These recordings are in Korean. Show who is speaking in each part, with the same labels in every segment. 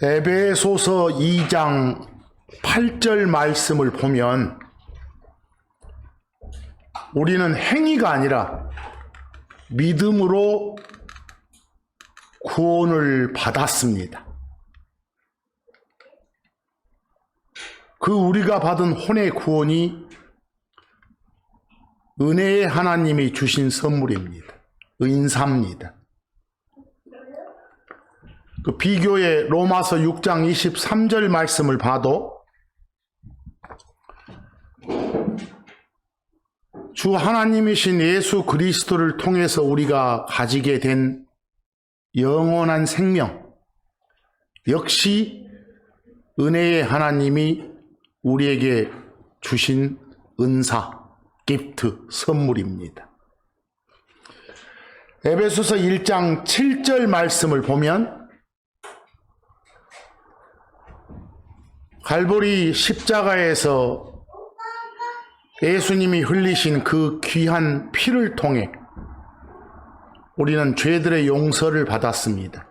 Speaker 1: 에베소서 2장 8절 말씀을 보면 우리는 행위가 아니라 믿음으로 구원을 받았습니다. 그 우리가 받은 혼의 구원이 은혜의 하나님이 주신 선물입니다. 은사입니다. 그 비교의 로마서 6장 23절 말씀을 봐도 주 하나님이신 예수 그리스도를 통해서 우리가 가지게 된 영원한 생명, 역시 은혜의 하나님이 우리에게 주신 은사, 기프트, 선물입니다. 에베소서 1장 7절 말씀을 보면 갈보리 십자가에서 예수님이 흘리신 그 귀한 피를 통해 우리는 죄들의 용서를 받았습니다.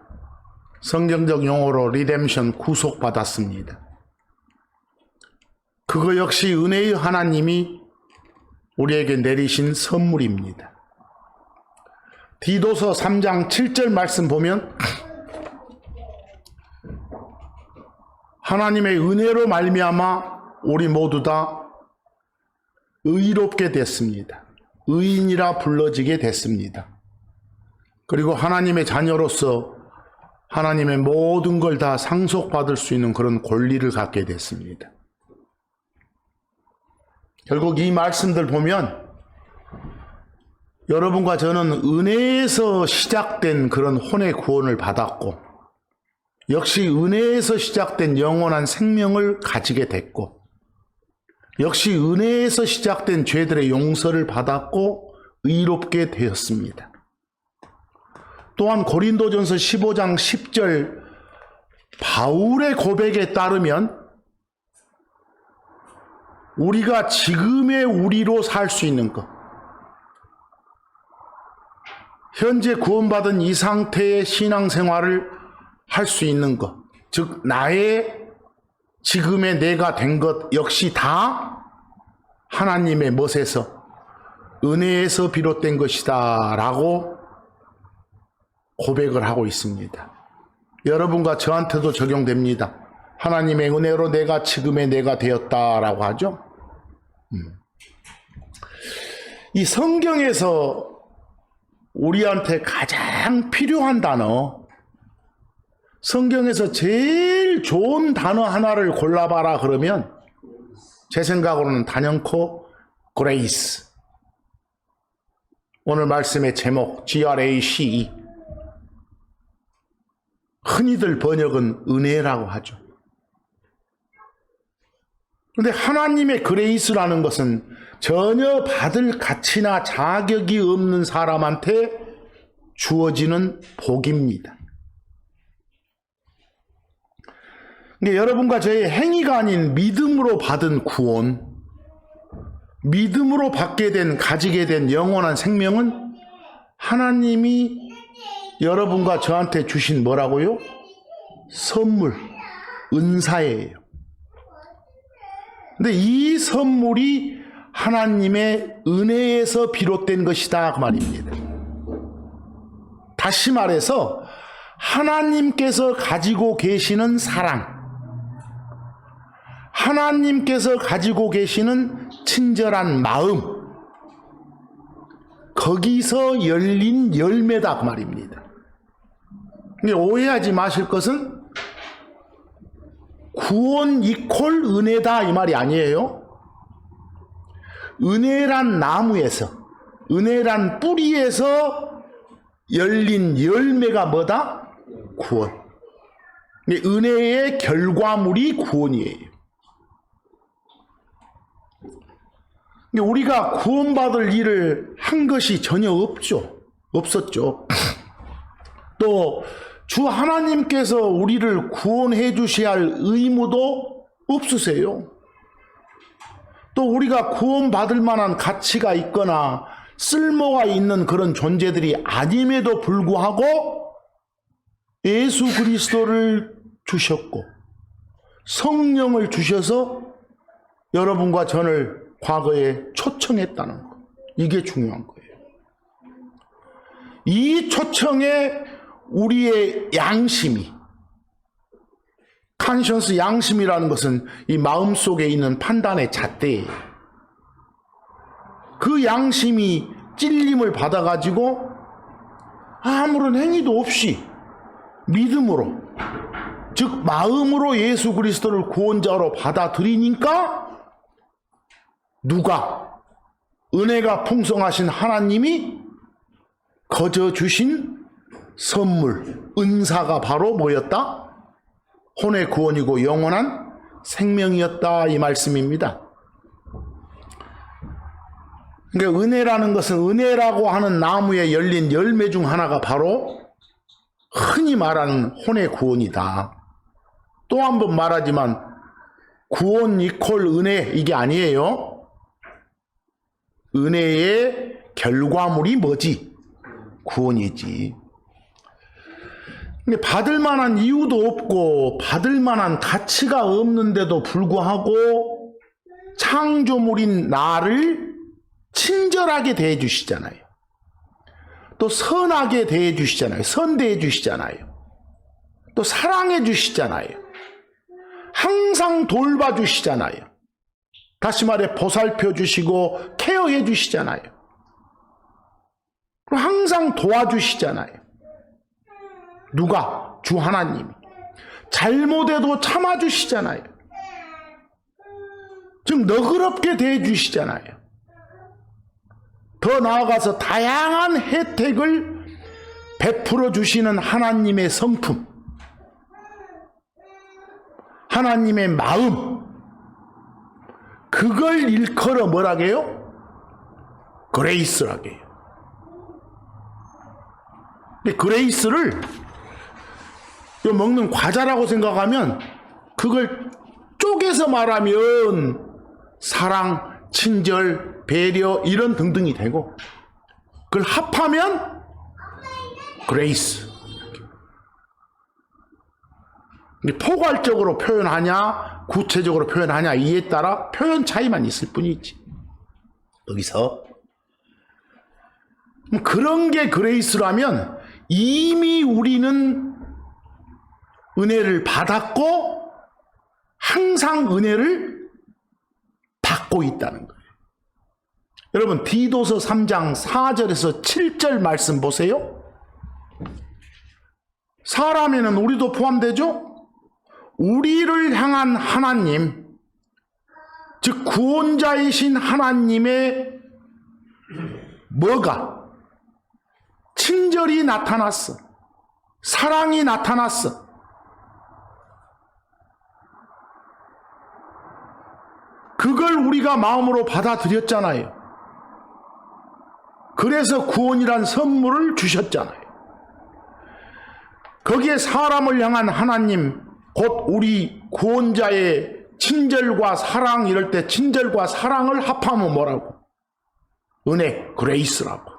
Speaker 1: 성경적 용어로 리뎀션, 구속받았습니다. 그거 역시 은혜의 하나님이 우리에게 내리신 선물입니다. 디도서 3장 7절 말씀 보면 하나님의 은혜로 말미암아 우리 모두 다 의롭게 됐습니다. 의인이라 불러지게 됐습니다. 그리고 하나님의 자녀로서 하나님의 모든 걸 다 상속받을 수 있는 그런 권리를 갖게 됐습니다. 결국 이 말씀들 보면 여러분과 저는 은혜에서 시작된 그런 혼의 구원을 받았고 역시 은혜에서 시작된 영원한 생명을 가지게 됐고 역시 은혜에서 시작된 죄들의 용서를 받았고 의롭게 되었습니다. 또한 고린도전서 15장 10절 바울의 고백에 따르면 우리가 지금의 우리로 살 수 있는 것, 현재 구원받은 이 상태의 신앙생활을 할 수 있는 것, 즉 나의 지금의 내가 된 것 역시 다 하나님의 멋에서 은혜에서 비롯된 것이다 라고 고백을 하고 있습니다. 여러분과 저한테도 적용됩니다. 하나님의 은혜로 내가 지금의 내가 되었다라고 하죠. 이 성경에서 우리한테 가장 필요한 단어, 성경에서 제일 좋은 단어 하나를 골라봐라 그러면 제 생각으로는 단연코 grace. 오늘 말씀의 제목 GRACE. 흔히들 번역은 은혜라고 하죠. 그런데 하나님의 그레이스라는 것은 전혀 받을 가치나 자격이 없는 사람한테 주어지는 복입니다. 근데 여러분과 저의 행위가 아닌 믿음으로 받은 구원, 믿음으로 받게 된, 가지게 된 영원한 생명은 하나님이 여러분과 저한테 주신 뭐라고요? 선물, 은사예요. 근데 이 선물이 하나님의 은혜에서 비롯된 것이다 그 말입니다. 다시 말해서 하나님께서 가지고 계시는 사랑, 하나님께서 가지고 계시는 친절한 마음, 거기서 열린 열매다 그 말입니다. 근데 오해하지 마실 것은 구원 이퀄 은혜다 이 말이 아니에요. 은혜란 나무에서, 은혜란 뿌리에서 열린 열매가 뭐다? 구원. 은혜의 결과물이 구원이에요. 우리가 구원받을 일을 한 것이 전혀 없었죠. 또 주 하나님께서 우리를 구원해 주셔야 할 의무도 없으세요. 또 우리가 구원받을 만한 가치가 있거나 쓸모가 있는 그런 존재들이 아님에도 불구하고 예수 그리스도를 주셨고 성령을 주셔서 여러분과 저를 과거에 초청했다는 것. 이게 중요한 거예요. 이 초청에 우리의 양심이, 컨션스 양심이라는 것은 이 마음속에 있는 판단의 잣대예요. 그 양심이 찔림을 받아가지고 아무런 행위도 없이 믿음으로, 즉 마음으로 예수 그리스도를 구원자로 받아들이니까 누가, 은혜가 풍성하신 하나님이 거저 주신 선물, 은사가 바로 뭐였다? 혼의 구원이고 영원한 생명이었다, 이 말씀입니다. 그러니까 은혜라는 것은, 은혜라고 하는 나무에 열린 열매 중 하나가 바로 흔히 말하는 혼의 구원이다. 또 한 번 말하지만 구원 이퀄 은혜, 이게 아니에요. 은혜의 결과물이 뭐지? 구원이지. 근데 받을 만한 이유도 없고 받을 만한 가치가 없는데도 불구하고 창조물인 나를 친절하게 대해 주시잖아요. 또 선하게 대해 주시잖아요. 선대해 주시잖아요. 또 사랑해 주시잖아요. 항상 돌봐 주시잖아요. 다시 말해 보살펴 주시고 케어해 주시잖아요. 항상 도와주시잖아요. 누가? 주 하나님이. 잘못해도 참아주시잖아요. 좀 너그럽게 대해주시잖아요. 더 나아가서 다양한 혜택을 베풀어 주시는 하나님의 성품, 하나님의 마음, 그걸 일컬어 뭐라고 해요? 그레이스라고 해요. 근데 그레이스를 먹는 과자라고 생각하면 그걸 쪼개서 말하면 사랑, 친절, 배려 이런 등등이 되고, 그걸 합하면 그레이스. 포괄적으로 표현하냐 구체적으로 표현하냐 이에 따라 표현 차이만 있을 뿐이지. 여기서 그런 게 그레이스라면 이미 우리는 은혜를 받았고 항상 은혜를 받고 있다는 거예요. 여러분 디도서 3장 4절에서 7절 말씀 보세요. 사람에는 우리도 포함되죠? 우리를 향한 하나님, 즉 구원자이신 하나님의 뭐가? 친절이 나타났어. 사랑이 나타났어. 그걸 우리가 마음으로 받아들였잖아요. 그래서 구원이란 선물을 주셨잖아요. 거기에 사람을 향한 하나님, 곧 우리 구원자의 친절과 사랑, 이럴 때 친절과 사랑을 합하면 뭐라고? 은혜, 그레이스라고.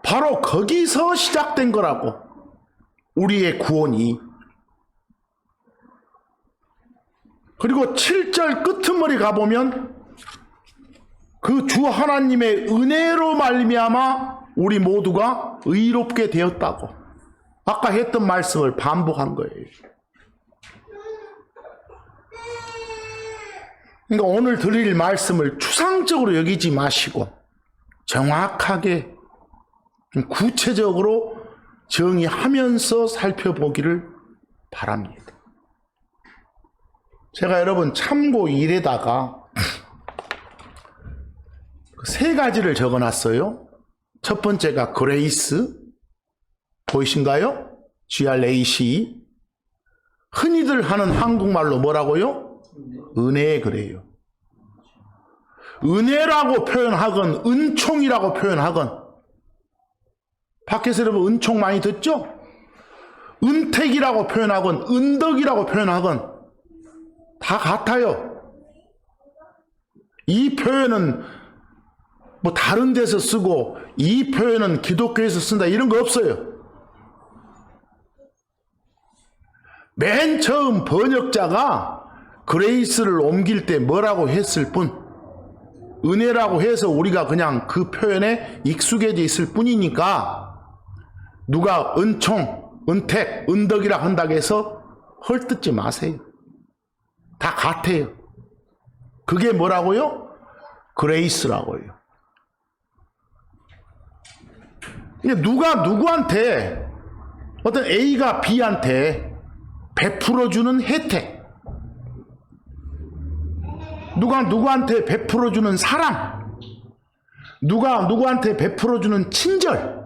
Speaker 1: 바로 거기서 시작된 거라고. 우리의 구원이. 그리고 7절 끄트머리 가보면 그 주 하나님의 은혜로 말미암아 우리 모두가 의롭게 되었다고. 아까 했던 말씀을 반복한 거예요. 그러니까 오늘 드릴 말씀을 추상적으로 여기지 마시고 정확하게 구체적으로 정의하면서 살펴보기를 바랍니다. 제가 여러분 참고 일에다가 세 가지를 적어놨어요. 첫 번째가 그레이스, 보이신가요? GRAC. 흔히들 하는 한국말로 뭐라고요? 은혜, 그래요. 은혜라고 표현하건 은총이라고 표현하건, 밖에서 여러분 은총 많이 듣죠? 은택이라고 표현하건 은덕이라고 표현하건 다 같아요. 이 표현은 뭐 다른 데서 쓰고 이 표현은 기독교에서 쓴다 이런 거 없어요. 맨 처음 번역자가 그레이스를 옮길 때 뭐라고 했을 뿐, 은혜라고 해서 우리가 그냥 그 표현에 익숙해져 있을 뿐이니까 누가 은총, 은택, 은덕이라 한다고 해서 헐뜯지 마세요. 다 같아요. 그게 뭐라고요? 그레이스라고요. 누가 누구한테, 어떤 A가 B한테 베풀어주는 혜택, 누가 누구한테 베풀어주는 사랑, 누가 누구한테 베풀어주는 친절,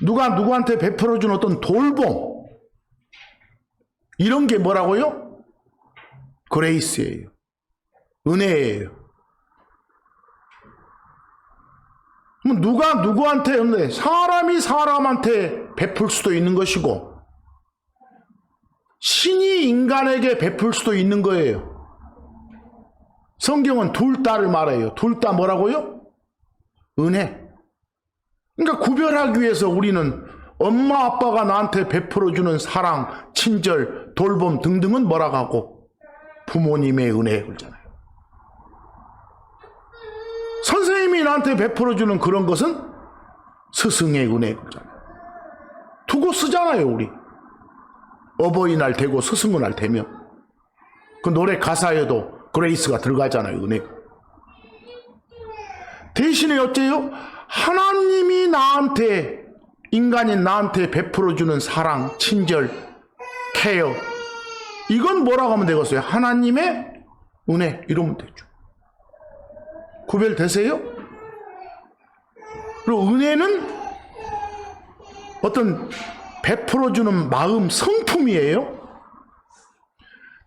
Speaker 1: 누가 누구한테 베풀어주는 어떤 돌봄, 이런 게 뭐라고요? 그레이스예요. 은혜예요. 누가 누구한테, 사람이 사람한테 베풀 수도 있는 것이고 신이 인간에게 베풀 수도 있는 거예요. 성경은 둘 다를 말해요. 둘 다 뭐라고요? 은혜. 그러니까 구별하기 위해서 우리는 엄마 아빠가 나한테 베풀어주는 사랑, 친절, 돌봄 등등은 뭐라고 하고 부모님의 은혜에 그러잖아요. 선생님이 나한테 베풀어주는 그런 것은 스승의 은혜에 그러잖아요. 두고 쓰잖아요. 우리 어버이날 되고 스승의 날 되면 그 노래 가사에도 그레이스가 들어가잖아요. 은혜가. 대신에 어째요? 하나님이 나한테, 인간인 나한테 베풀어주는 사랑, 친절, 케어, 이건 뭐라고 하면 되겠어요? 하나님의 은혜, 이러면 되죠. 구별되세요? 그리고 은혜는 어떤 베풀어주는 마음, 성품이에요.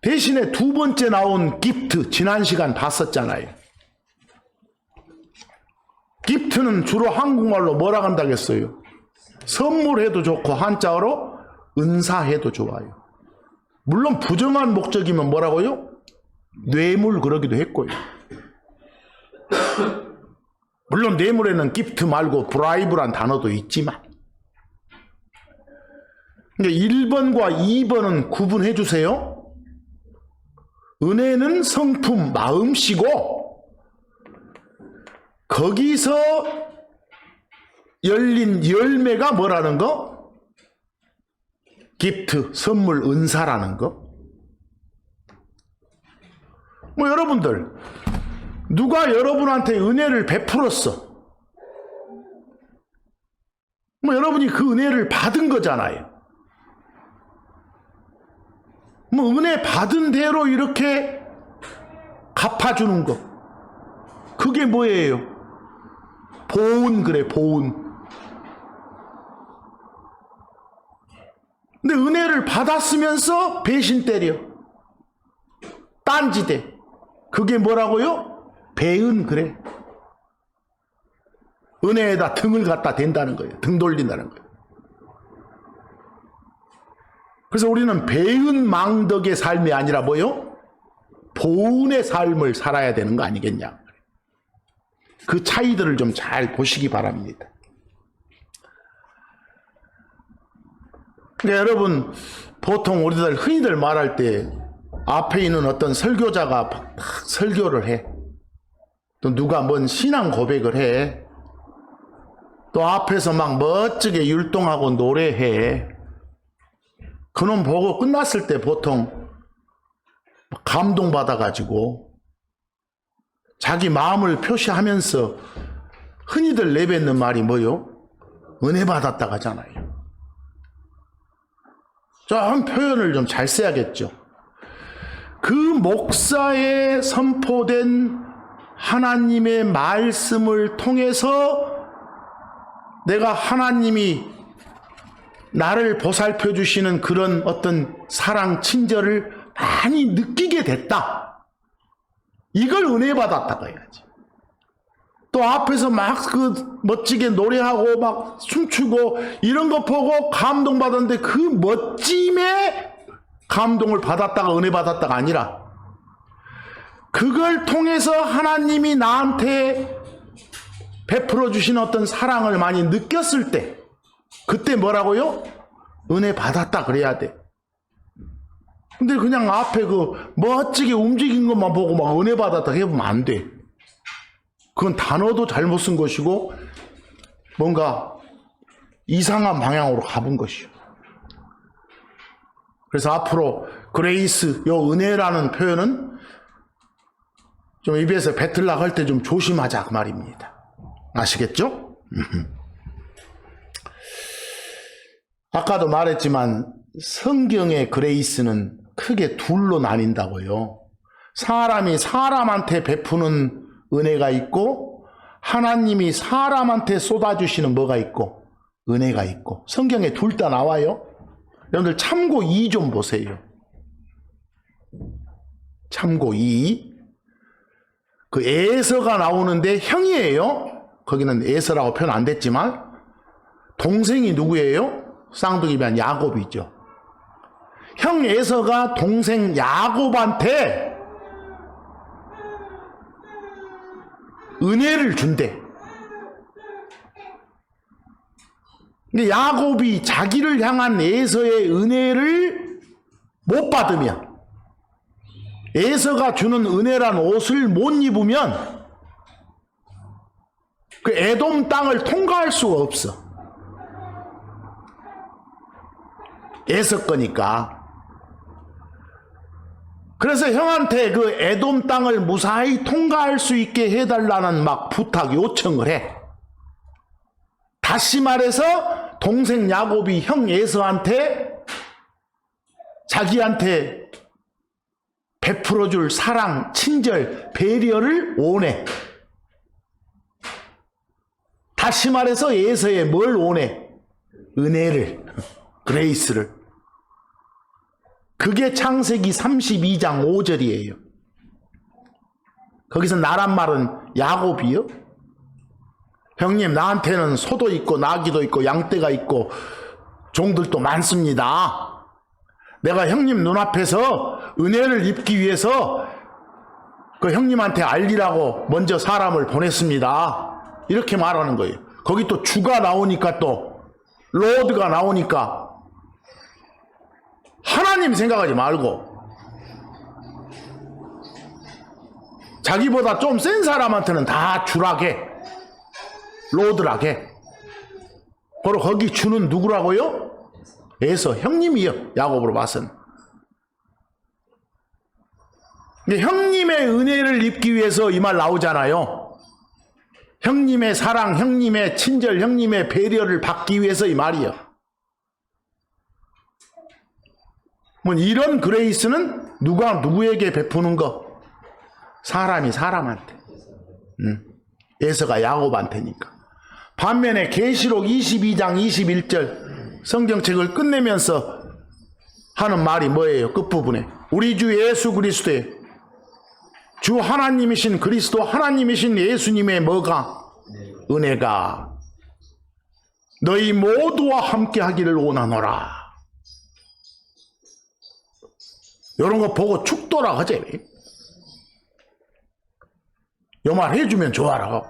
Speaker 1: 대신에 두 번째 나온 기프트, 지난 시간 봤었잖아요. 기프트는 주로 한국말로 뭐라 한다고 했어요? 선물해도 좋고 한자어로 은사해도 좋아요. 물론 부정한 목적이면 뭐라고요? 뇌물 그러기도 했고요. 물론 뇌물에는 기프트 말고 브라이브란 단어도 있지만, 근데 1번과 2번은 구분해 주세요. 은혜는 성품, 마음씨고 거기서 열린 열매가 뭐라는 거? 기프트, 선물, 은사라는 거. 여러분들, 누가 여러분한테 은혜를 베풀었어. 여러분이 그 은혜를 받은 거잖아요. 은혜 받은 대로 이렇게 갚아주는 거. 그게 뭐예요? 보은, 그래, 보은. 근데 은혜를 받았으면서 배신 때려. 딴지대. 그게 뭐라고요? 배은, 그래. 은혜에다 등을 갖다 댄다는 거예요. 등 돌린다는 거예요. 그래서 우리는 배은 망덕의 삶이 아니라 뭐요? 보은의 삶을 살아야 되는 거 아니겠냐. 그 차이들을 좀 잘 보시기 바랍니다. 그러니까 여러분, 보통 우리들 흔히들 말할 때 앞에 있는 어떤 설교자가 막 설교를 해. 또 누가 뭔 신앙 고백을 해. 또 앞에서 막 멋지게 율동하고 노래해. 그놈 보고 끝났을 때 보통 감동받아가지고 자기 마음을 표시하면서 흔히들 내뱉는 말이 뭐요? 은혜 받았다 하잖아요. 좀 표현을 좀 잘 써야겠죠. 그 목사에 선포된 하나님의 말씀을 통해서 내가 하나님이 나를 보살펴 주시는 그런 어떤 사랑, 친절을 많이 느끼게 됐다. 이걸 은혜 받았다고 해야지. 또 앞에서 막 그 멋지게 노래하고 막 춤추고 이런 거 보고 감동받았는데 그 멋짐에 감동을 받았다가 은혜 받았다가 아니라 그걸 통해서 하나님이 나한테 베풀어 주신 어떤 사랑을 많이 느꼈을 때 그때 뭐라고요? 은혜 받았다 그래야 돼. 근데 그냥 앞에 그 멋지게 움직인 것만 보고 막 은혜 받았다 해보면 안 돼. 그건 단어도 잘못 쓴 것이고 뭔가 이상한 방향으로 가본 것이요. 그래서 앞으로 그레이스, 요 은혜라는 표현은 좀 입에서 뱉으려고 할 때 좀 조심하자 그 말입니다. 아시겠죠? 아까도 말했지만 성경의 그레이스는 크게 둘로 나뉜다고요. 사람이 사람한테 베푸는 은혜가 있고 하나님이 사람한테 쏟아주시는 뭐가 있고 은혜가 있고 성경에 둘 다 나와요. 여러분들 참고 2 좀 보세요. 참고 2. 그 에서가 나오는데 형이에요. 거기는 에서라고 표현 안 됐지만 동생이 누구예요? 쌍둥이면 야곱이죠. 형 에서가 동생 야곱한테 은혜를 준대. 근데 야곱이 자기를 향한 에서의 은혜를 못 받으면, 에서가 주는 은혜란 옷을 못 입으면 그 에돔 땅을 통과할 수가 없어. 에서 거니까. 그래서 형한테 그 에돔 땅을 무사히 통과할 수 있게 해달라는 막 부탁 요청을 해. 다시 말해서 동생 야곱이 형 에서한테 자기한테 베풀어줄 사랑, 친절, 배려를 원해. 다시 말해서 에서에 뭘 원해? 은혜를, 그레이스를. 그게 창세기 32장 5절이에요. 거기서 나란 말은 야곱이요. 형님, 나한테는 소도 있고 나귀도 있고 양떼가 있고 종들도 많습니다. 내가 형님 눈앞에서 은혜를 입기 위해서 그 형님한테 알리라고 먼저 사람을 보냈습니다. 이렇게 말하는 거예요. 거기 또 주가 나오니까, 또 로드가 나오니까 하나님 생각하지 말고 자기보다 좀 센 사람한테는 다 주라게, 로드라게. 바로 거기 주는 누구라고요? 에서, 형님이요. 야곱으로 봐서는. 근데 형님의 은혜를 입기 위해서 이 말 나오잖아요. 형님의 사랑, 형님의 친절, 형님의 배려를 받기 위해서 이 말이요. 뭐 이런 그레이스는 누가 누구에게 베푸는 거? 사람이 사람한테. 에서가 야곱한테니까. 반면에 계시록 22장 21절 성경책을 끝내면서 하는 말이 뭐예요? 끝부분에 우리 주 예수 그리스도의 주 하나님이신 그리스도 하나님이신 예수님의 뭐가? 은혜가 너희 모두와 함께 하기를 원하노라. 이런 거 보고 축도라 하지. 요 말 해주면 좋아라.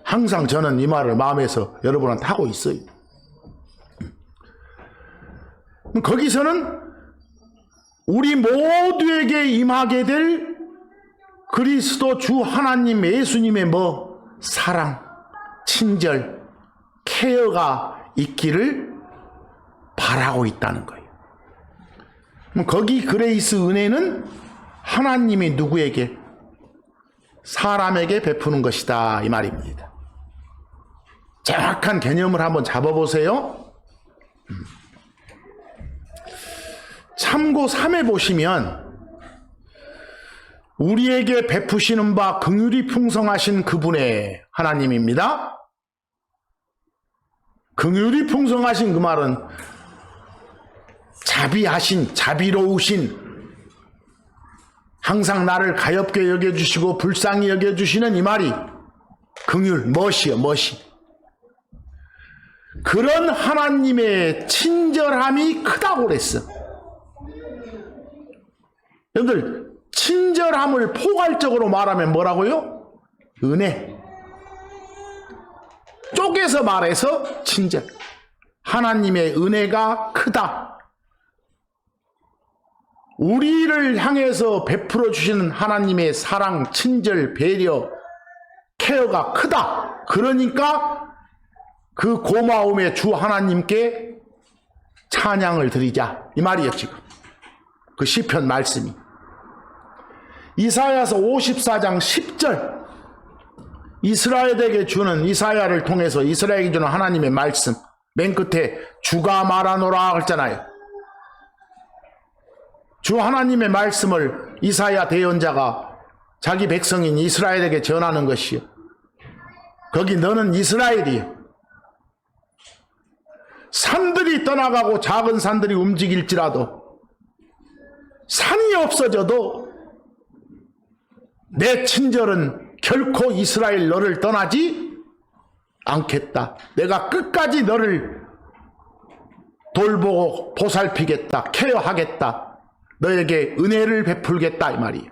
Speaker 1: 항상 저는 이 말을 마음에서 여러분한테 하고 있어요. 거기서는 우리 모두에게 임하게 될 그리스도 주 하나님 예수님의 뭐 사랑, 친절, 케어가 있기를 바라고 있다는 거예요. 거기 그레이스 은혜는 하나님이 누구에게? 사람에게 베푸는 것이다 이 말입니다. 정확한 개념을 한번 잡아보세요. 참고 3에 보시면 우리에게 베푸시는 바 긍휼이 풍성하신 그분의 하나님입니다. 긍휼이 풍성하신 그 말은 자비하신, 자비로우신, 항상 나를 가엾게 여겨주시고 불쌍히 여겨주시는 이 말이 긍휼, 멋이요, 멋이. 그런 하나님의 친절함이 크다고 그랬어. 여러분들, 친절함을 포괄적으로 말하면 뭐라고요? 은혜. 쪼개서 말해서 친절. 하나님의 은혜가 크다. 우리를 향해서 베풀어 주시는 하나님의 사랑, 친절, 배려, 케어가 크다. 그러니까 그 고마움에 주 하나님께 찬양을 드리자, 이 말이에요. 지금 그 시편 말씀이 이사야서 54장 10절, 이스라엘에게 주는, 이사야를 통해서 이스라엘에게 주는 하나님의 말씀, 맨 끝에 주가 말하노라 했잖아요. 주 하나님의 말씀을 이사야 대언자가 자기 백성인 이스라엘에게 전하는 것이요. 거기 너는 이스라엘이요. 산들이 떠나가고 작은 산들이 움직일지라도, 산이 없어져도 내 친절은 결코 이스라엘 너를 떠나지 않겠다. 내가 끝까지 너를 돌보고 보살피겠다. 케어하겠다. 너에게 은혜를 베풀겠다, 이 말이에요.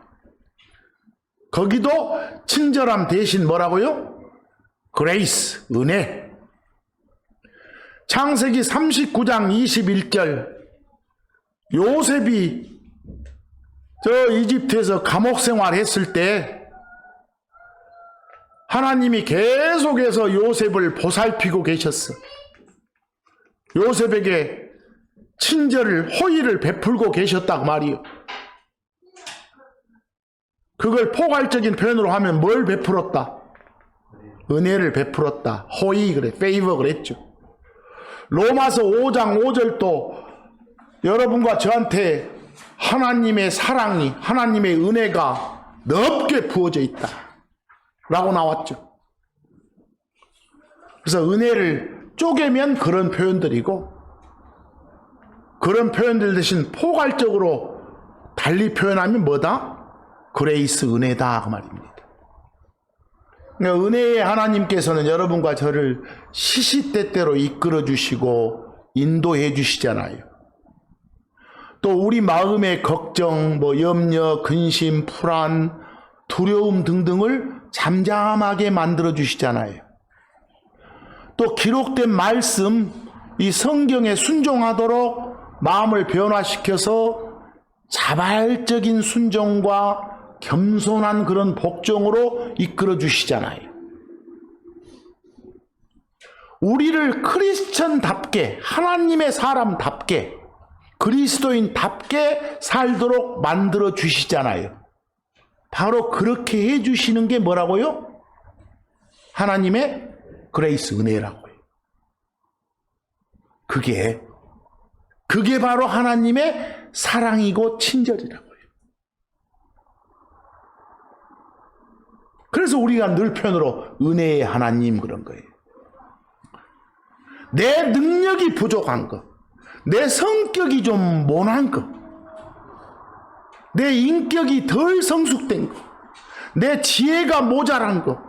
Speaker 1: 거기도 친절함 대신 뭐라고요? 그레이스, 은혜. 창세기 39장 21절, 요셉이 저 이집트에서 감옥 생활했을 때 하나님이 계속해서 요셉을 보살피고 계셨어. 요셉에게 친절을, 호의를 베풀고 계셨다고 말이요. 그걸 포괄적인 표현으로 하면 뭘 베풀었다? 은혜를 베풀었다. 호의, 그래, 페이버 그랬죠. 로마서 5장 5절도 여러분과 저한테 하나님의 사랑이, 하나님의 은혜가 넓게 부어져 있다 라고 나왔죠. 그래서 은혜를 쪼개면 그런 표현들이고, 그런 표현들 대신 포괄적으로 달리 표현하면 뭐다? 그레이스, 은혜다 그 말입니다. 그러니까 은혜의 하나님께서는 여러분과 저를 시시때때로 이끌어 주시고 인도해 주시잖아요. 또 우리 마음의 걱정, 염려, 근심, 불안, 두려움 등등을 잠잠하게 만들어 주시잖아요. 또 기록된 말씀, 이 성경에 순종하도록 마음을 변화시켜서 자발적인 순종과 겸손한 그런 복종으로 이끌어 주시잖아요. 우리를 크리스천답게, 하나님의 사람답게, 그리스도인답게 살도록 만들어 주시잖아요. 바로 그렇게 해 주시는 게 뭐라고요? 하나님의 그레이스, 은혜라고요. 그게 바로 하나님의 사랑이고 친절이라고요. 그래서 우리가 늘 표현으로 은혜의 하나님 그런 거예요. 내 능력이 부족한 거, 내 성격이 좀 모난 거, 내 인격이 덜 성숙된 거, 내 지혜가 모자란 거,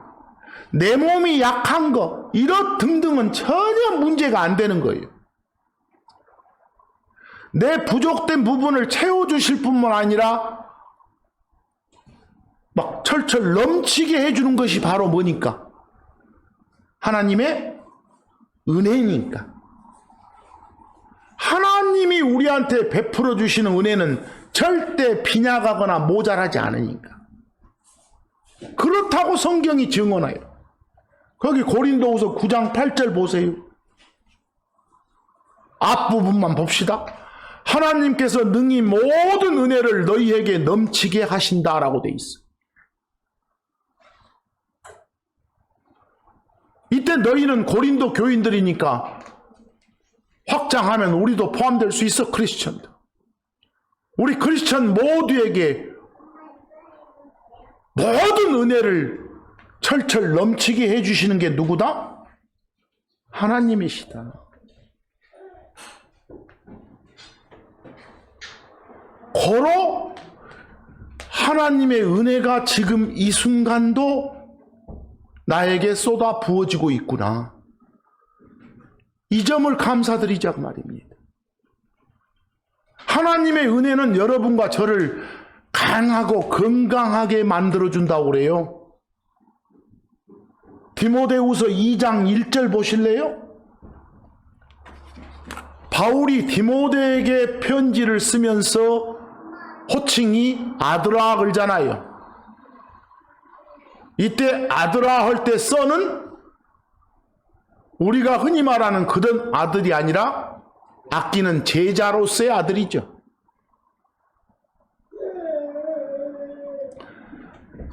Speaker 1: 내 몸이 약한 거, 이런 등등은 전혀 문제가 안 되는 거예요. 내 부족된 부분을 채워주실 뿐만 아니라 막 철철 넘치게 해주는 것이 바로 뭐니까? 하나님의 은혜니까. 하나님이 우리한테 베풀어 주시는 은혜는 절대 빈약하거나 모자라지 않으니까. 그렇다고 성경이 증언해요. 거기 고린도후서 9장 8절 보세요. 앞부분만 봅시다. 하나님께서 능히 모든 은혜를 너희에게 넘치게 하신다라고 돼 있어. 이때 너희는 고린도 교인들이니까 확장하면 우리도 포함될 수 있어. 크리스천들. 우리 크리스천 모두에게 모든 은혜를 철철 넘치게 해주시는 게 누구다? 하나님이시다. 고로 하나님의 은혜가 지금 이 순간도 나에게 쏟아 부어지고 있구나. 이 점을 감사드리자고 말입니다. 하나님의 은혜는 여러분과 저를 강하고 건강하게 만들어준다고 그래요. 디모데후서 2장 1절 보실래요? 바울이 디모데에게 편지를 쓰면서 호칭이 아들아 그러잖아요. 이때 아들아 할 때 써는 우리가 흔히 말하는 그런 아들이 아니라 아끼는 제자로서의 아들이죠.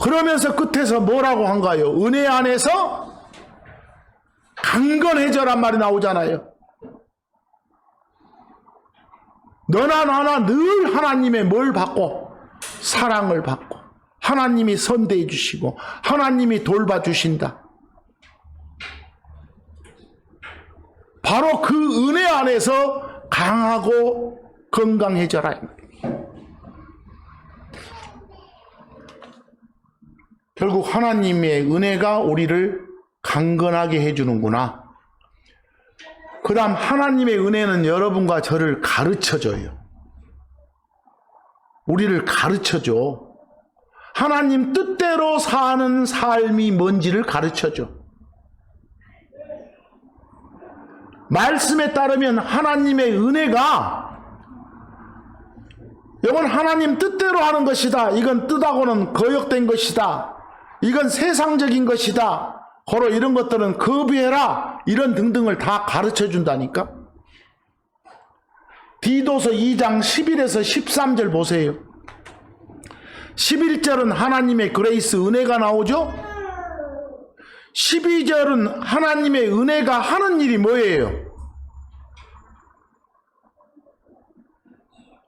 Speaker 1: 그러면서 끝에서 뭐라고 한가요? 은혜 안에서 강건해져란 말이 나오잖아요. 너나 나나 늘 하나님의 뭘 받고? 사랑을 받고 하나님이 선대해 주시고 하나님이 돌봐주신다. 바로 그 은혜 안에서 강하고 건강해져라. 결국 하나님의 은혜가 우리를 강건하게 해주는구나. 그 다음 하나님의 은혜는 여러분과 저를 가르쳐줘요. 우리를 가르쳐줘. 하나님 뜻대로 사는 삶이 뭔지를 가르쳐줘. 말씀에 따르면 하나님의 은혜가 이건 하나님 뜻대로 하는 것이다. 이건 뜻하고는 거역된 것이다. 이건 세상적인 것이다. 고로 이런 것들은 거부해라. 이런 등등을 다 가르쳐 준다니까. 디도서 2장 11에서 13절 보세요. 11절은 하나님의 그레이스 은혜가 나오죠. 12절은 하나님의 은혜가 하는 일이 뭐예요?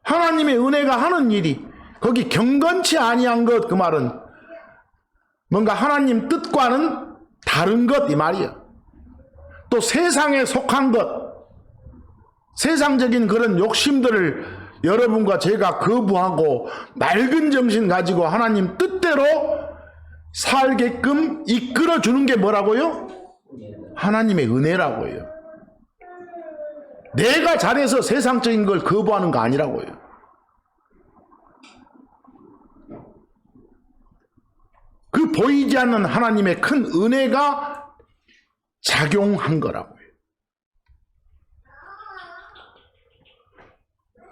Speaker 1: 하나님의 은혜가 하는 일이 거기 경건치 아니한 것, 그 말은 뭔가 하나님 뜻과는 다른 것 이 말이야. 또 세상에 속한 것, 세상적인 그런 욕심들을 여러분과 제가 거부하고 맑은 정신 가지고 하나님 뜻대로 살게끔 이끌어주는 게 뭐라고요? 하나님의 은혜라고요. 내가 잘해서 세상적인 걸 거부하는 거 아니라고요. 그 보이지 않는 하나님의 큰 은혜가 작용한 거라고요.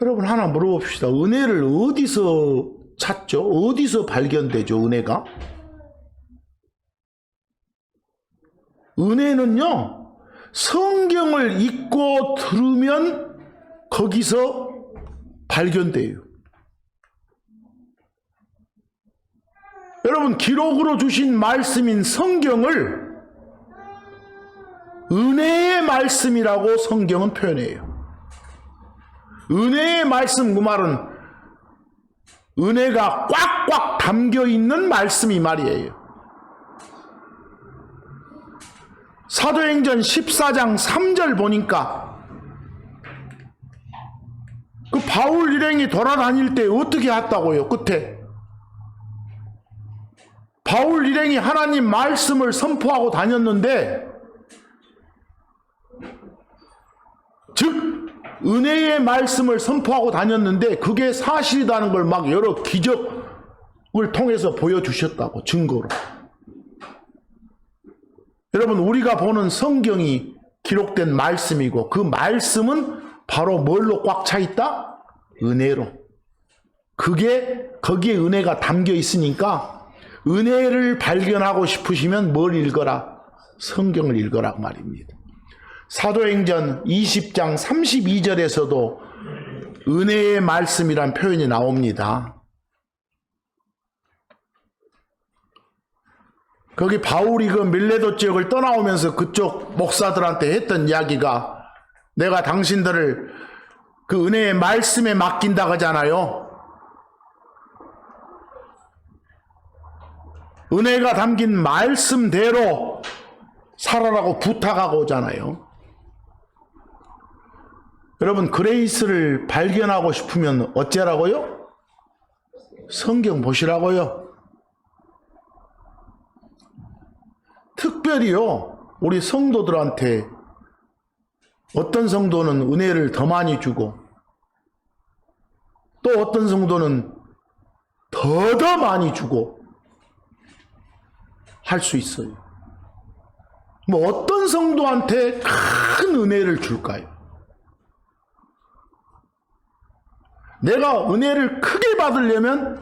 Speaker 1: 여러분 하나 물어봅시다. 은혜를 어디서 찾죠? 어디서 발견되죠? 은혜가? 은혜는요, 성경을 읽고 들으면 거기서 발견돼요. 여러분 기록으로 주신 말씀인 성경을 은혜의 말씀이라고 성경은 표현해요. 은혜의 말씀, 그 말은 은혜가 꽉꽉 담겨있는 말씀이 말이에요. 사도행전 14장 3절 보니까 그 바울 일행이 돌아다닐 때 어떻게 했다고요? 끝에 바울 일행이 하나님 말씀을 선포하고 다녔는데, 즉 은혜의 말씀을 선포하고 다녔는데 그게 사실이라는 걸 막 여러 기적을 통해서 보여주셨다고, 증거로. 여러분 우리가 보는 성경이 기록된 말씀이고 그 말씀은 바로 뭘로 꽉 차 있다? 은혜로. 그게 거기에 은혜가 담겨 있으니까 은혜를 발견하고 싶으시면 뭘 읽어라? 성경을 읽어라 말입니다. 사도행전 20장 32절에서도 은혜의 말씀이란 표현이 나옵니다. 거기 바울이 그 밀레도 지역을 떠나오면서 그쪽 목사들한테 했던 이야기가, 내가 당신들을 그 은혜의 말씀에 맡긴다 하잖아요. 은혜가 담긴 말씀대로 살아라고 부탁하고 오잖아요. 여러분 그레이스를 발견하고 싶으면 어쩌라고요? 성경 보시라고요. 특별히요, 우리 성도들한테 어떤 성도는 은혜를 더 많이 주고 또 어떤 성도는 더 많이 주고 할 수 있어요. 뭐 어떤 성도한테 큰 은혜를 줄까요? 내가 은혜를 크게 받으려면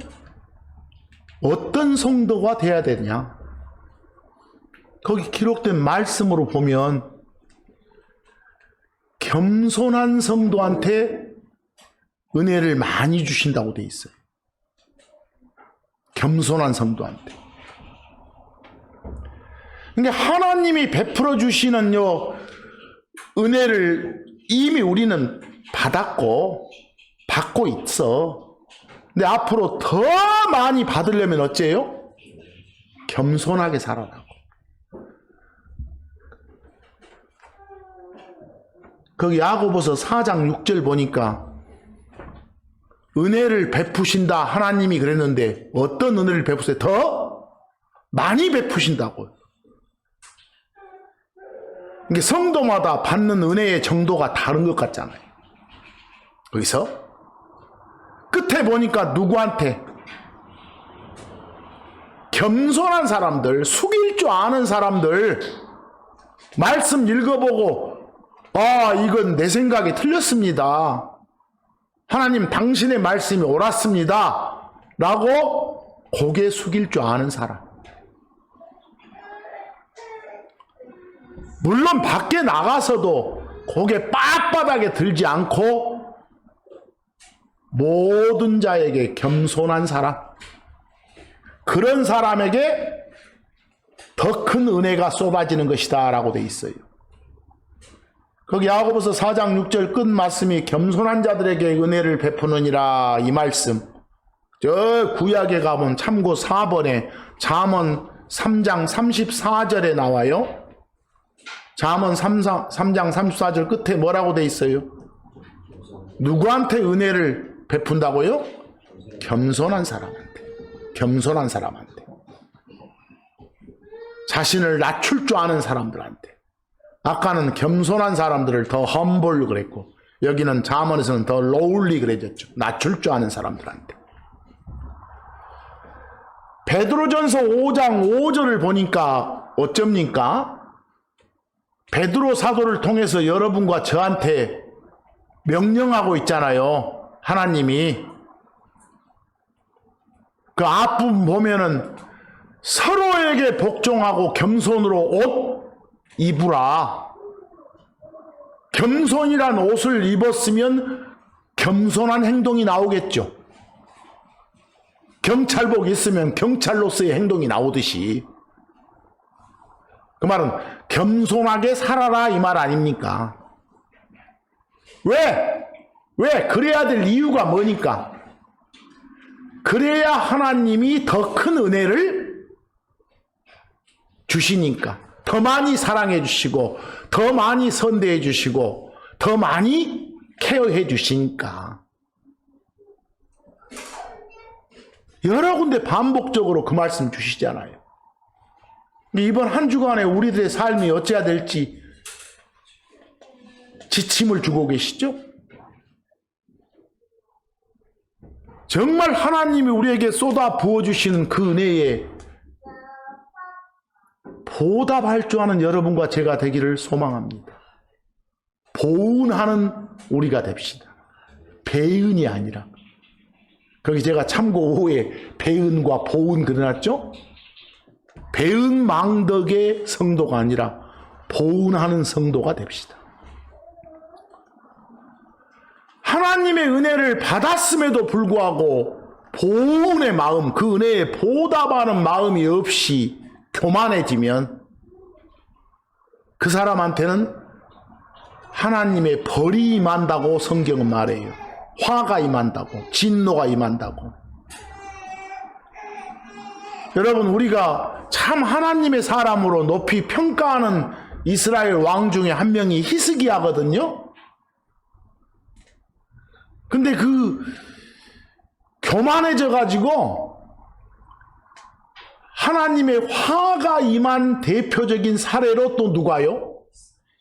Speaker 1: 어떤 성도가 돼야 되냐? 거기 기록된 말씀으로 보면 겸손한 성도한테 은혜를 많이 주신다고 돼 있어요. 겸손한 성도한테. 그러니까 하나님이 베풀어 주시는 은혜를 이미 우리는 받았고 받고 있어. 근데 앞으로 더 많이 받으려면 어째요? 겸손하게 살아라고. 거기 야고보서 4장 6절 보니까 은혜를 베푸신다 하나님이 그랬는데 어떤 은혜를 베푸세요? 더 많이 베푸신다고요. 이게 성도마다 받는 은혜의 정도가 다른 것 같잖아요. 거기서 끝에 보니까 누구한테? 겸손한 사람들, 숙일 줄 아는 사람들, 말씀 읽어보고 이건 내 생각이 틀렸습니다. 하나님 당신의 말씀이 옳았습니다. 라고 고개 숙일 줄 아는 사람. 물론 밖에 나가서도 고개 빳빳하게 들지 않고 모든 자에게 겸손한 사람, 그런 사람에게 더 큰 은혜가 쏟아지는 것이다 라고 돼 있어요. 거기 야고보서 4장 6절 끝 말씀이 겸손한 자들에게 은혜를 베푸느니라 이 말씀. 저 구약에 가면 참고 4번에 잠언 3장 34절에 나와요. 잠언 3장 34절 끝에 뭐라고 돼 있어요? 누구한테 은혜를 베푼다고요? 겸손한 사람한테. 겸손한 사람한테. 자신을 낮출 줄 아는 사람들한테. 아까는 겸손한 사람들을 더 험볼 그랬고 여기는 잠언에서는 더 lowly 그래졌죠. 낮출 줄 아는 사람들한테. 베드로전서 5장 5절을 보니까 어쩝니까? 베드로 사도를 통해서 여러분과 저한테 명령하고 있잖아요. 하나님이. 그 앞부분 보면은 서로에게 복종하고 겸손으로 옷 입으라. 겸손이란 옷을 입었으면 겸손한 행동이 나오겠죠. 경찰복 있으면 경찰로서의 행동이 나오듯이. 그 말은 겸손하게 살아라 이 말 아닙니까? 왜? 그래야 될 이유가 뭐니까? 그래야 하나님이 더 큰 은혜를 주시니까. 더 많이 사랑해 주시고 더 많이 선대해 주시고 더 많이 케어해 주시니까. 여러 군데 반복적으로 그 말씀 주시잖아요. 이번 한 주간에 우리들의 삶이 어찌해야 될지 지침을 주고 계시죠? 정말 하나님이 우리에게 쏟아 부어주시는 그 은혜에 보답할 줄 아는 여러분과 제가 되기를 소망합니다. 보은하는 우리가 됩시다. 배은이 아니라. 거기 제가 참고 후에 배은과 보은 그려놨죠? 배은망덕의 성도가 아니라 보은하는 성도가 됩시다. 하나님의 은혜를 받았음에도 불구하고 보은의 마음, 그 은혜에 보답하는 마음이 없이 교만해지면 그 사람한테는 하나님의 벌이 임한다고 성경은 말해요. 화가 임한다고, 진노가 임한다고. 여러분, 우리가 참 하나님의 사람으로 높이 평가하는 이스라엘 왕 중에 한 명이 히스기야거든요. 근데 교만해져 가지고 하나님의 화가 임한 대표적인 사례로 또 누가요?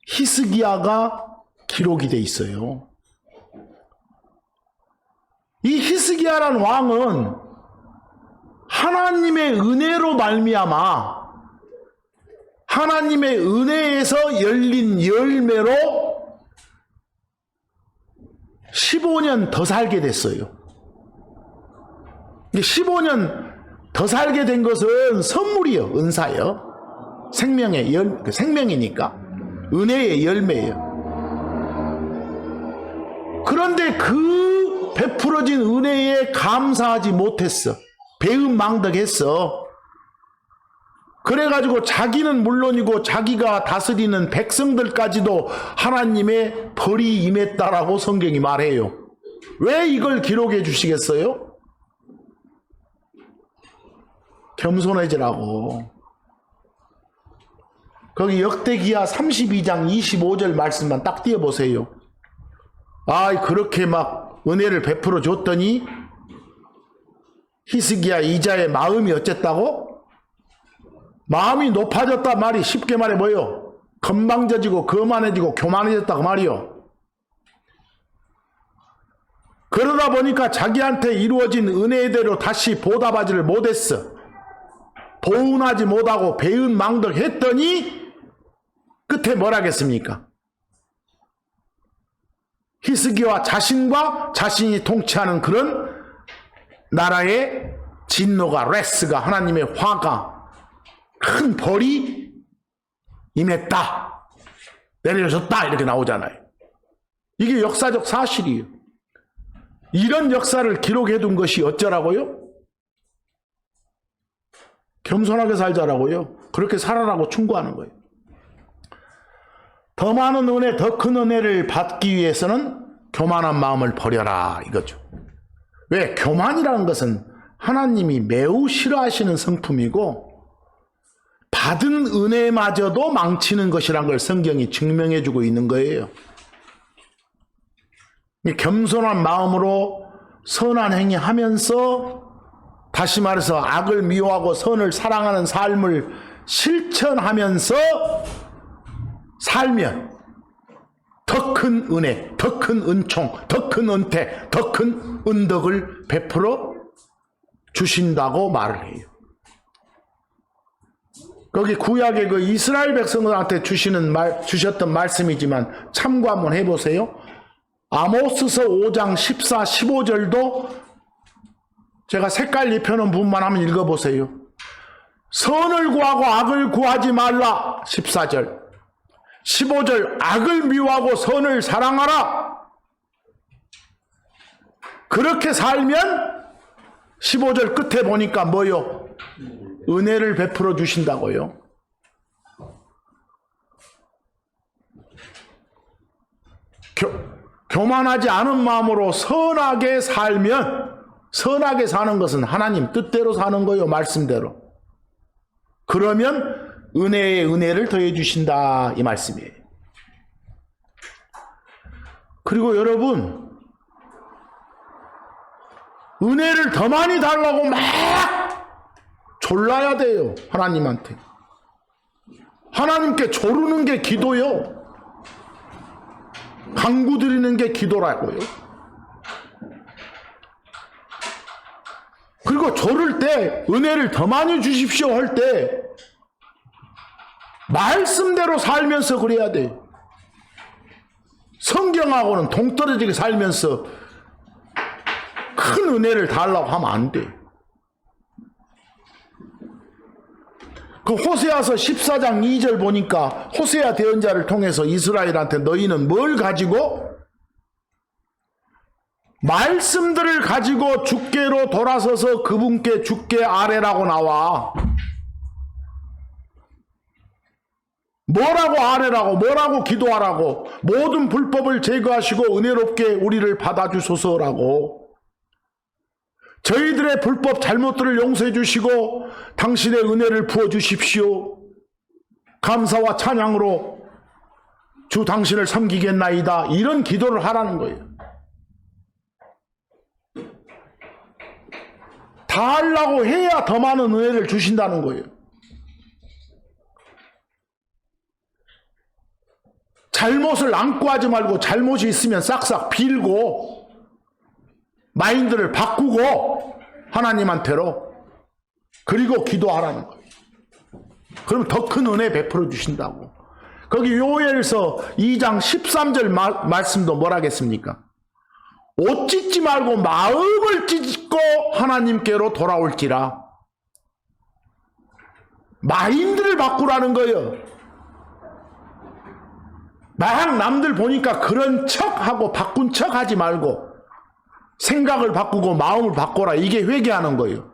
Speaker 1: 히스기야가 기록이 돼 있어요. 이 히스기야란 왕은 하나님의 은혜로 말미암아 하나님의 은혜에서 열린 열매로 15년 더 살게 됐어요. 15년 더 살게 된 것은 선물이요, 은사요. 생명이니까. 은혜의 열매예요. 그런데 그 베풀어진 은혜에 감사하지 못했어. 배은망덕했어. 그래가지고 자기는 물론이고 자기가 다스리는 백성들까지도 하나님의 벌이 임했다라고 성경이 말해요. 왜 이걸 기록해 주시겠어요? 겸손해지라고. 거기 역대기야 32장 25절 말씀만 딱 띄워보세요. 아, 그렇게 막 은혜를 베풀어 줬더니 히스기야 이자의 마음이 어쨌다고? 마음이 높아졌단 말이 쉽게 말해 뭐요? 건방져지고 거만해지고 교만해졌다고 말이요. 그러다 보니까 자기한테 이루어진 은혜대로 다시 보답하지를 못했어. 보은하지 못하고 배은망덕했더니 끝에 뭐라겠습니까? 히스기야와 자신과 자신이 통치하는 그런 나라의 진노가, 레스가, 하나님의 화가, 큰 벌이 임했다, 내려졌다, 이렇게 나오잖아요. 이게 역사적 사실이에요. 이런 역사를 기록해 둔 것이 어쩌라고요? 겸손하게 살자라고요. 그렇게 살아라고 충고하는 거예요. 더 많은 은혜, 더 큰 은혜를 받기 위해서는 교만한 마음을 버려라, 이거죠. 왜? 교만이라는 것은 하나님이 매우 싫어하시는 성품이고 받은 은혜마저도 망치는 것이란 걸 성경이 증명해 주고 있는 거예요. 겸손한 마음으로 선한 행위 하면서, 다시 말해서 악을 미워하고 선을 사랑하는 삶을 실천하면서 살면 더 큰 은혜, 더 큰 은총, 더 큰 은혜, 더 큰 은덕을 베풀어 주신다고 말을 해요. 거기 구약의 그 이스라엘 백성들한테 주셨던 말씀이지만 참고 한번 해보세요. 아모스서 5장 14, 15절도 제가 색깔 입혀놓은 부분만 한번 읽어보세요. 선을 구하고 악을 구하지 말라, 14절. 15절, 악을 미워하고 선을 사랑하라. 그렇게 살면 15절 끝에 보니까 뭐요? 은혜를 베풀어 주신다고요. 교만하지 않은 마음으로 선하게 살면, 선하게 사는 것은 하나님 뜻대로 사는 거예요, 말씀대로. 그러면 은혜에 은혜를 더해 주신다, 이 말씀이에요. 그리고 여러분, 은혜를 더 많이 달라고 막 졸라야 돼요, 하나님한테. 하나님께 조르는 게 기도요. 간구 드리는 게 기도라고요. 그리고 조를 때 은혜를 더 많이 주십시오 할 때 말씀대로 살면서 그래야 돼요. 성경하고는 동떨어지게 살면서 큰 은혜를 달라고 하면 안 돼요. 그 호세아서 14장 2절 보니까 호세아 대언자를 통해서 이스라엘한테 너희는 뭘 가지고? 말씀들을 가지고 주께로 돌아서서 그분께 주께 아뢰라고 나와. 뭐라고 아뢰라고, 뭐라고 기도하라고, 모든 불법을 제거하시고 은혜롭게 우리를 받아주소서라고. 저희들의 불법 잘못들을 용서해 주시고 당신의 은혜를 부어주십시오. 감사와 찬양으로 주 당신을 섬기겠나이다. 이런 기도를 하라는 거예요. 다 하려고 해야 더 많은 은혜를 주신다는 거예요. 잘못을 안고 하지 말고 잘못이 있으면 싹싹 빌고 마인드를 바꾸고 하나님한테로, 그리고 기도하라는 거예요. 그럼 더 큰 은혜 베풀어 주신다고. 거기 요엘서 2장 13절 말씀도 뭐라겠습니까? 옷 찢지 말고 마음을 찢고 하나님께로 돌아올지라. 마인드를 바꾸라는 거예요. 막 남들 보니까 그런 척하고 바꾼 척 하지 말고 생각을 바꾸고 마음을 바꿔라. 이게 회개하는 거예요.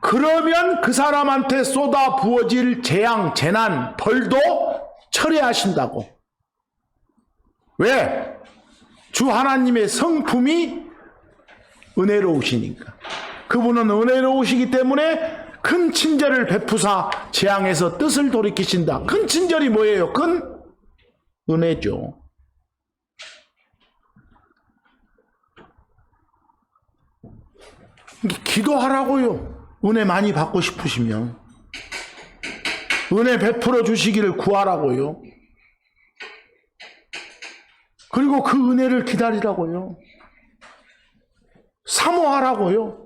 Speaker 1: 그러면 그 사람한테 쏟아 부어질 재앙, 재난, 벌도 철회하신다고. 왜? 주 하나님의 성품이 은혜로우시니까. 그분은 은혜로우시기 때문에 큰 친절을 베푸사 재앙에서 뜻을 돌이키신다. 큰 친절이 뭐예요? 큰 은혜죠. 기도하라고요. 은혜 많이 받고 싶으시면 은혜 베풀어 주시기를 구하라고요. 그리고 그 은혜를 기다리라고요. 사모하라고요.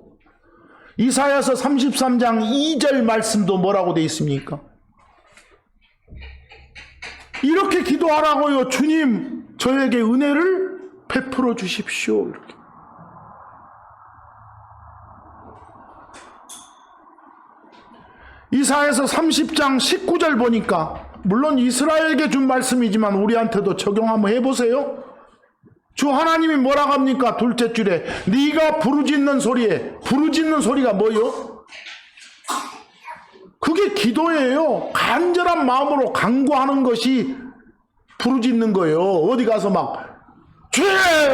Speaker 1: 이사야서 33장 2절 말씀도 뭐라고 돼 있습니까? 이렇게 기도하라고요. 주님, 저에게 은혜를 베풀어 주십시오. 이렇게. 이사야서 30장 19절 보니까 물론 이스라엘에게 준 말씀이지만 우리한테도 적용 한번 해보세요. 주 하나님이 뭐라고 합니까? 둘째 줄에 네가 부르짖는 소리에, 부르짖는 소리가 뭐요? 그게 기도예요. 간절한 마음으로 간구하는 것이 부르짖는 거예요. 어디 가서 막 죄!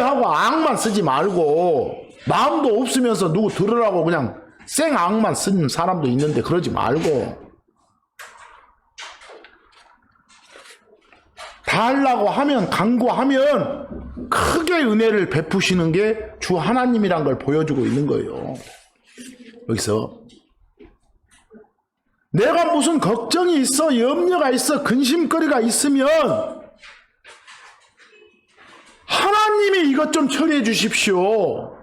Speaker 1: 하고 악만 쓰지 말고, 마음도 없으면서 누구 들으라고 그냥 생악만 쓰는 사람도 있는데 그러지 말고, 다 하려고 하면, 간구하면 크게 은혜를 베푸시는 게 주 하나님이란 걸 보여주고 있는 거예요. 여기서 내가 무슨 걱정이 있어, 염려가 있어, 근심거리가 있으면 하나님이 이것 좀 처리해 주십시오.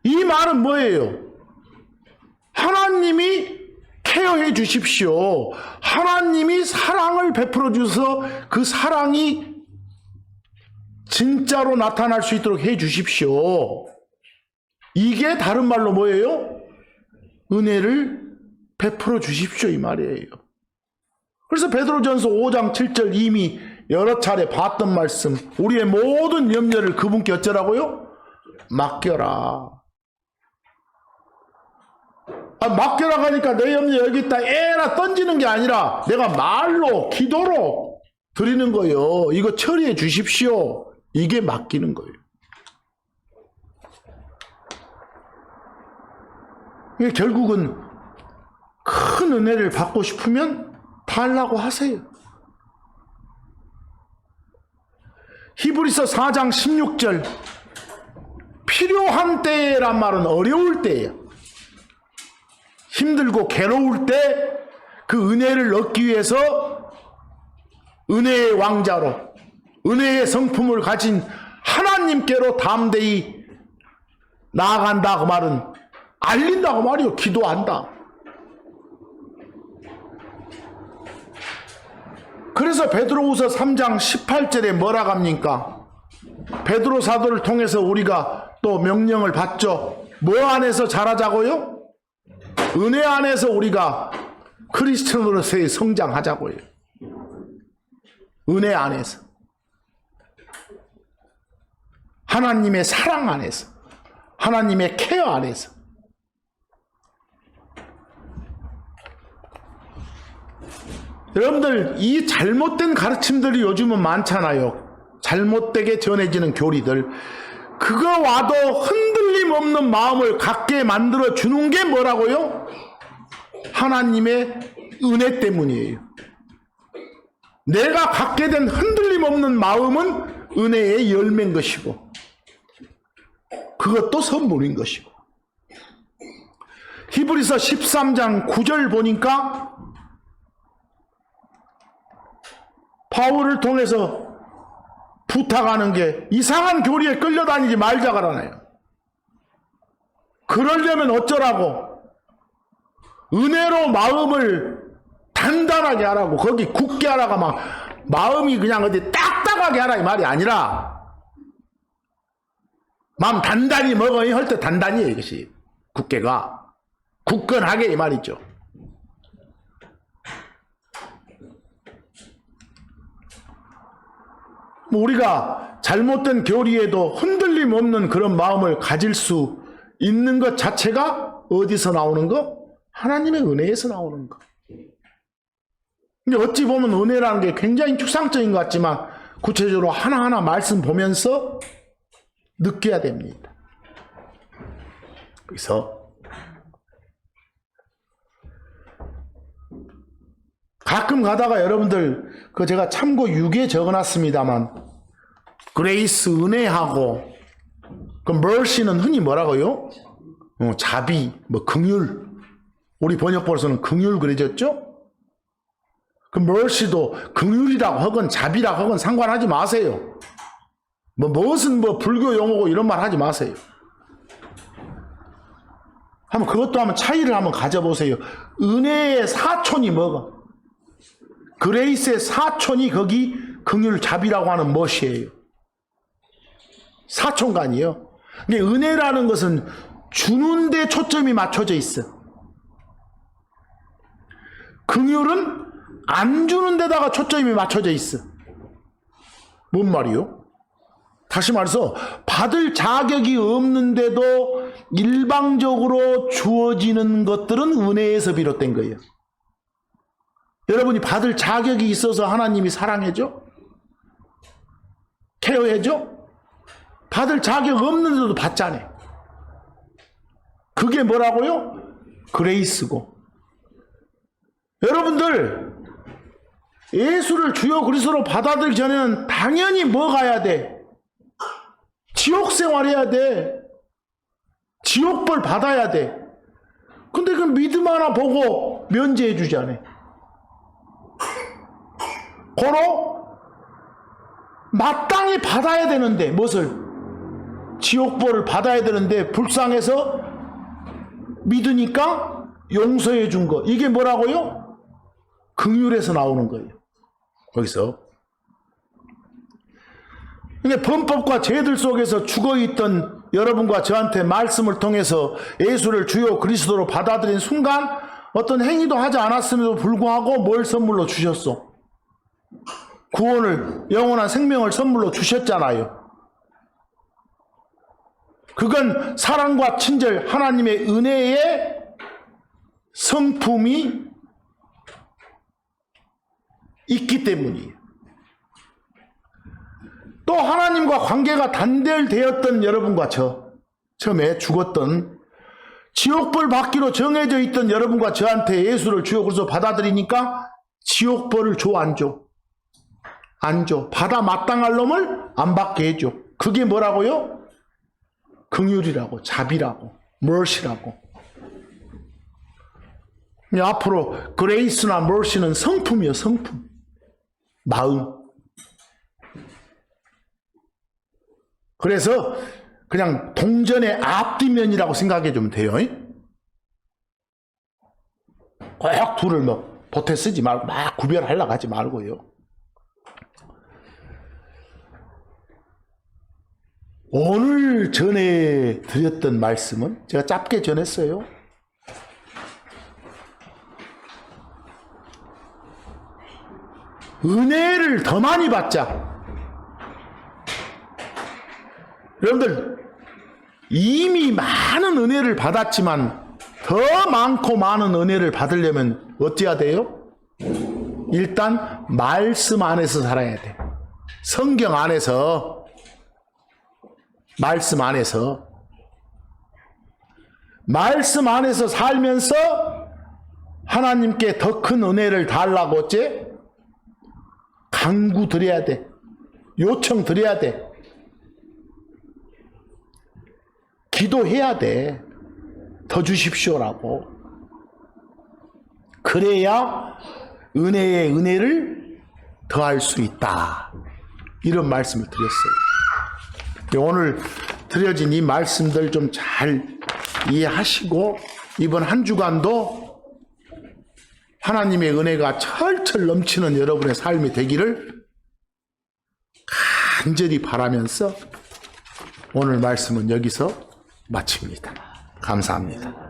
Speaker 1: 이 말은 뭐예요? 하나님이 케어해 주십시오. 하나님이 사랑을 베풀어 주셔서 그 사랑이 진짜로 나타날 수 있도록 해 주십시오. 이게 다른 말로 뭐예요? 은혜를 베풀어 주십시오, 이 말이에요. 그래서 베드로전서 5장 7절 이미 여러 차례 봤던 말씀, 우리의 모든 염려를 그분께 어쩌라고요? 맡겨라. 맡겨라 하니까 내 염려 여기 있다 에라 던지는 게 아니라 내가 말로 기도로 드리는 거예요. 이거 처리해 주십시오. 이게 맡기는 거예요. 이게 결국은 큰 은혜를 받고 싶으면 달라고 하세요. 히브리서 4장 16절 필요한 때란 말은 어려울 때예요. 힘들고 괴로울 때 그 은혜를 얻기 위해서 은혜의 왕자로 은혜의 성품을 가진 하나님께로 담대히 나아간다. 그 말은 알린다고 말이요. 기도한다. 그래서 베드로후서 3장 18절에 뭐라고 합니까? 베드로 사도를 통해서 우리가 또 명령을 받죠. 뭐 안에서 자라자고요? 은혜 안에서 우리가 크리스천으로서의 성장하자고요. 은혜 안에서, 하나님의 사랑 안에서, 하나님의 케어 안에서. 여러분들, 이 잘못된 가르침들이 요즘은 많잖아요. 잘못되게 전해지는 교리들. 그거 와도 흔들림 없는 마음을 갖게 만들어 주는 게 뭐라고요? 하나님의 은혜 때문이에요. 내가 갖게 된 흔들림 없는 마음은 은혜의 열매인 것이고, 그것도 선물인 것이고. 히브리서 13장 9절 보니까 바울을 통해서 부탁하는 게 이상한 교리에 끌려다니지 말자가라네요. 그러려면 어쩌라고? 은혜로 마음을 다 단단하게 하라고, 거기 굳게 하라가 막 마음이 그냥 어디 딱딱하게 하라 이 말이 아니라 마음 단단히 먹어야 할 때 단단히 이것이 굳게가 굳건하게 이 말이죠. 우리가 잘못된 교리에도 흔들림 없는 그런 마음을 가질 수 있는 것 자체가 어디서 나오는 거? 하나님의 은혜에서 나오는 거. 근데 어찌 보면 은혜라는 게 굉장히 추상적인 것 같지만 구체적으로 하나하나 말씀 보면서 느껴야 됩니다. 그래서 가끔 가다가 여러분들 제가 참고 6에 적어놨습니다만 그레이스 은혜하고 그 mercy는 흔히 뭐라고요? 자비, 긍휼. 우리 번역본에서는 긍휼 그려졌죠? 그 mercy도 긍휼이라고 하건 자비라고 하건 상관하지 마세요. 무엇은 불교 용어고 이런 말 하지 마세요. 한번 그것도 한번 차이를 한번 가져보세요. 은혜의 사촌이 뭐가? 그레이스의 사촌이 거기 긍휼 자비라고 하는 멋이에요. 사촌간이요. 은혜라는 것은 주는 데 초점이 맞춰져 있어. 긍휼은 안 주는 데다가 초점이 맞춰져 있어. 뭔 말이요? 다시 말해서 받을 자격이 없는데도 일방적으로 주어지는 것들은 은혜에서 비롯된 거예요. 여러분이 받을 자격이 있어서 하나님이 사랑해줘? 케어해줘? 받을 자격 없는데도 받잖아요. 그게 뭐라고요? 그레이스고. 여러분들 예수를 주요 그리스도로 받아들이기 전에는 당연히 뭐 가야 돼? 지옥 생활해야 돼. 지옥벌 받아야 돼. 근데 그 믿음 하나 보고 면제해 주잖아요. 고로 마땅히 받아야 되는데 무엇을? 지옥벌을 받아야 되는데 불쌍해서 믿으니까 용서해 준 거. 이게 뭐라고요? 긍휼에서 나오는 거예요. 거기서. 그러니까 범법과 죄들 속에서 죽어있던 여러분과 저한테 말씀을 통해서 예수를 주요 그리스도로 받아들인 순간 어떤 행위도 하지 않았음에도 불구하고 뭘 선물로 주셨어? 구원을, 영원한 생명을 선물로 주셨잖아요. 그건 사랑과 친절, 하나님의 은혜의 성품이 있기 때문이에요. 또 하나님과 관계가 단절되었던 여러분과 처음에 죽었던 지옥벌 받기로 정해져 있던 여러분과 저한테 예수를 주요 그리스도 받아들이니까 지옥벌을 줘, 안 줘? 안 줘. 받아 마땅할 놈을 안 받게 해줘. 그게 뭐라고요? 긍휼이라고, 자비라고, mercy라고. 앞으로 그레이스나 mercy는 성품이요, 성품. 마음. 그래서 그냥 동전의 앞뒤면이라고 생각해 주면 돼요. 꼭 둘을 보태 쓰지 말고 막 구별하려고 하지 말고요. 오늘 전해 드렸던 말씀은 제가 짧게 전했어요. 은혜를 더 많이 받자. 여러분들 이미 많은 은혜를 받았지만 더 많고 많은 은혜를 받으려면 어찌해야 돼요? 일단 말씀 안에서 살아야 돼. 성경 안에서, 말씀 안에서 살면서 하나님께 더 큰 은혜를 달라고 어째? 간구 드려야 돼. 요청 드려야 돼. 기도해야 돼. 더 주십시오라고. 그래야 은혜의 은혜를 더할 수 있다. 이런 말씀을 드렸어요. 오늘 드려진 이 말씀들 좀 잘 이해하시고 이번 한 주간도 하나님의 은혜가 철철 넘치는 여러분의 삶이 되기를 간절히 바라면서 오늘 말씀은 여기서 마칩니다. 감사합니다.